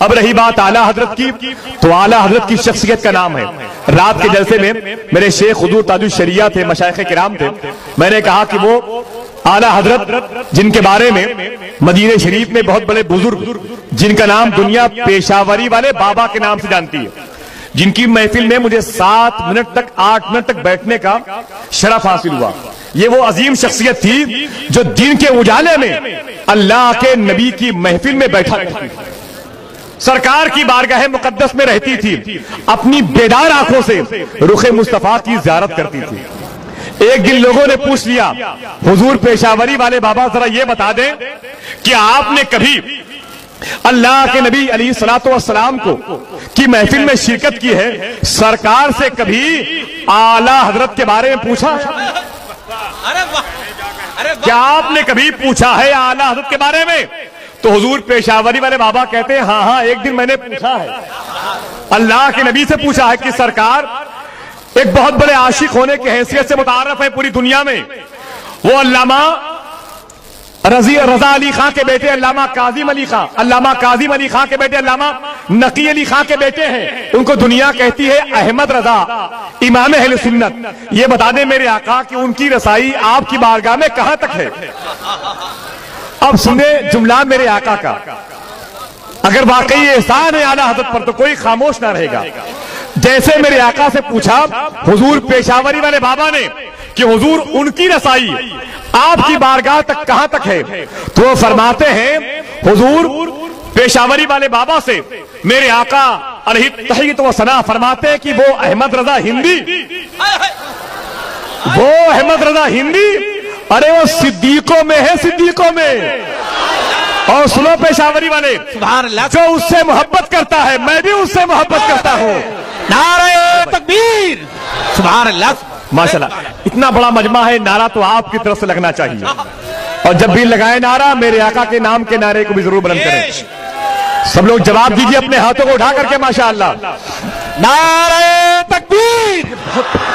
اب رہی بات اعلیٰ حضرت کی، تو اعلیٰ حضرت کی شخصیت کا نام ہے۔ رات کے جلسے میں میرے شیخ حضور تاج الشریعہ تھے، مشائخ کرام تھے، میں نے کہا کہ وہ اعلیٰ حضرت جن کے بارے میں مدینہ شریف میں بہت بڑے بزرگ جن کا نام دنیا پیشاوری والے بابا کے نام سے جانتی ہے، جن کی محفل میں مجھے 7 منٹ تک 8 منٹ تک بیٹھنے کا شرف حاصل ہوا، یہ وہ عظیم شخصیت تھی جو دین کے اجالے میں اللہ کے نبی کی محفل میں بیٹھا کرتی تھی، سرکار کی بارگاہ مقدس میں رہتی تھی، اپنی بیدار آنکھوں سے رخ مصطفیٰ کی زیارت کرتی تھی۔ ایک دن لوگوں نے پوچھ لیا، حضور پیشاوری والے بابا ذرا یہ بتا دیں کہ آپ نے کبھی اللہ کے نبی علیہ الصلوۃ والسلام کو کی محفل میں شرکت کی ہے، سرکار سے کبھی اعلیٰ حضرت کے بارے میں پوچھا؟ کیا آپ نے کبھی پوچھا ہے اعلیٰ حضرت کے بارے میں؟ تو حضور پیشاوری والے بابا کہتے ہیں ہاں ایک دن میں نے پوچھا ہے، اللہ کے نبی سے پوچھا ہے کہ سرکار ایک بہت بڑے عاشق ہونے کی حیثیت سے متعارف ہے پوری دنیا میں، وہ علامہ رضا علی خان کے بیٹے علامہ کاظم علی خان، علامہ کاظم علی خان کے بیٹے علامہ نقی علی خان کے بیٹے ہیں، ان کو دنیا کہتی ہے احمد رضا، امام اہل سنت۔ یہ بتا دیں میرے آقا کہ ان کی رسائی آپ کی بارگاہ میں کہاں تک ہے؟ اب سنیں جملہ میرے آقا کا، اگر واقعی احسان ہے اعلیٰ حضرت پر تو کوئی خاموش نہ رہے گا۔ جیسے میرے آقا سے پوچھا حضور پیشاوری والے بابا نے کہ حضور ان کی رسائی آپ کی بارگاہ تک کہاں تک ہے، تو وہ فرماتے ہیں حضور پیشاوری والے بابا سے میرے آقا علیہ تحیت و ثنا فرماتے ہیں کہ وہ احمد رضا ہندی، وہ احمد رضا ہندی، ارے وہ صدیقوں میں ہے، صدیقوں میں۔ اور سنو پیشاوری والے، جو اس سے محبت کرتا ہے میں بھی اس سے محبت کرتا ہوں۔ نعرہ تکبیر، سبحان اللہ، ماشاءاللہ۔ اتنا بڑا مجمع ہے، نعرہ تو آپ کی طرف سے لگنا چاہیے، اور جب بھی لگائے نعرہ میرے آقا کے نام کے نعرے کو بھی ضرور بلند کریں۔ سب لوگ جواب دیجئے اپنے ہاتھوں کو اٹھا کر کے ماشاءاللہ۔ نعرہ تکبیر،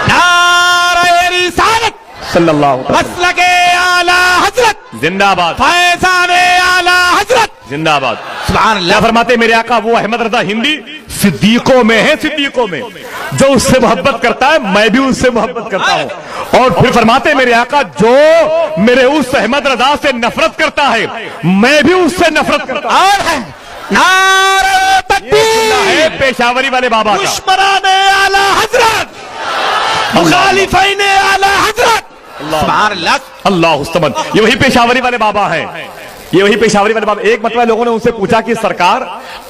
نعرہ رسالت، صلی اللہ علیہ وسلم، مسلک اعلیٰ حضرت زندہ باد، فیضان اعلیٰ حضرت، زندہ باد۔ سبحان کیا اللہ۔ فرماتے میرے آقا وہ احمد رضا ہندی صدیقوں میں ہے، صدیقوں میں، جو اس سے محبت کرتا ہے میں بھی اس سے محبت کرتا ہوں۔ اور پھر فرماتے میرے آقا جو میرے اس احمد رضا سے نفرت کرتا ہے میں بھی اس سے نفرت کرتا ہوں۔ اور نعرہ تکبیر ہے پیشاوری والے بابا کا۔ دشمنان اعلیٰ حضرت، مخالفین اعلیٰ حضرت، سبحان اللہ۔ اللہ الصمد، یہ وہی پیشاوری والے بابا ہیں، یہ وہی پیشاوری والے بابا۔ ایک مرتبہ لوگوں نے ان سے پوچھا کہ سرکار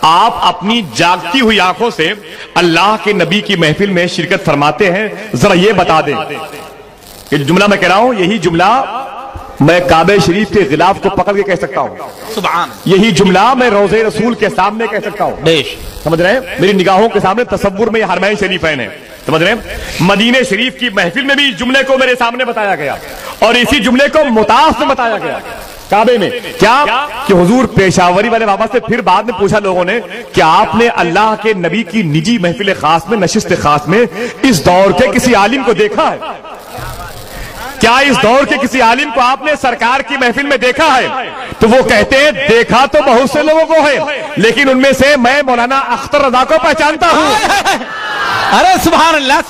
آپ اپنی جاگتی ہوئی آنکھوں سے اللہ کے نبی کی محفل میں شرکت فرماتے ہیں، ذرا یہ بتا دیں۔ یہ جملہ میں کہہ رہا ہوں، یہی جملہ میں کعبہ شریف کے غلاف کو پکڑ کے کہہ سکتا ہوں، سبحان، یہی جملہ میں روضہ رسول کے سامنے کہہ سکتا ہوں۔ سمجھ رہے ہیں؟ میری نگاہوں کے سامنے تصور میں یہ حرمین شریفین ہیں، سمجھ رہے ہیں؟ مدینہ شریف کی محفل میں بھی اس جملے کو میرے سامنے بتایا گیا، اور اسی جملے کو مطاف میں بتایا گیا کعبے میں۔ کیا کہ حضور پیشاوری والے بابا سے پھر بعد میں پوچھا لوگوں نے کہ آپ نے اللہ کے نبی کی نجی محفل خاص میں، نشست خاص میں اس دور کے کسی عالم کو دیکھا ہے؟ کیا اس دور کے کسی عالم کو آپ نے سرکار کی محفل میں دیکھا ہے؟ تو وہ کہتے ہیں دیکھا تو بہت سے لوگوں کو ہے، لیکن ان میں سے میں مولانا اختر رضا کو پہچانتا ہوں۔ ارے سبحان اللہ،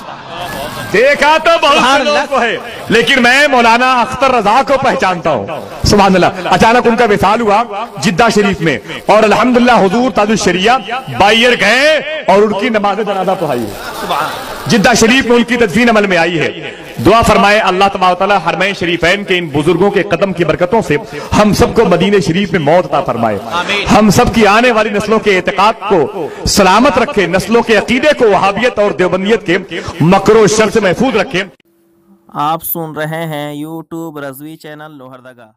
دیکھا تو بہت سے لوگوں کو ہے، لیکن میں مولانا اختر رضا کو پہچانتا ہوں۔ سبحان اللہ۔ اچانک ان کا وصال ہوا جدہ شریف میں، اور الحمدللہ حضور تاج الشریعہ بائیر گئے اور ان کی نماز جنازہ پڑھائی ہے۔ جدہ شریف میں ان کی تدفین عمل میں آئی ہے۔ دعا فرمائے اللہ تبارک و تعالی حرمین شریفین کے ان بزرگوں کے قدم کی برکتوں سے ہم سب کو مدینہ شریف میں موت عطا فرمائے، ہم سب کی آنے والی نسلوں کے اعتقاد کو سلامت رکھے، نسلوں کے عقیدے کو وہابیت اور دیوبندیت کے مکر و شر سے محفوظ رکھے۔ آپ سن رہے ہیں یوٹیوب رضوی چینل لوہردگا۔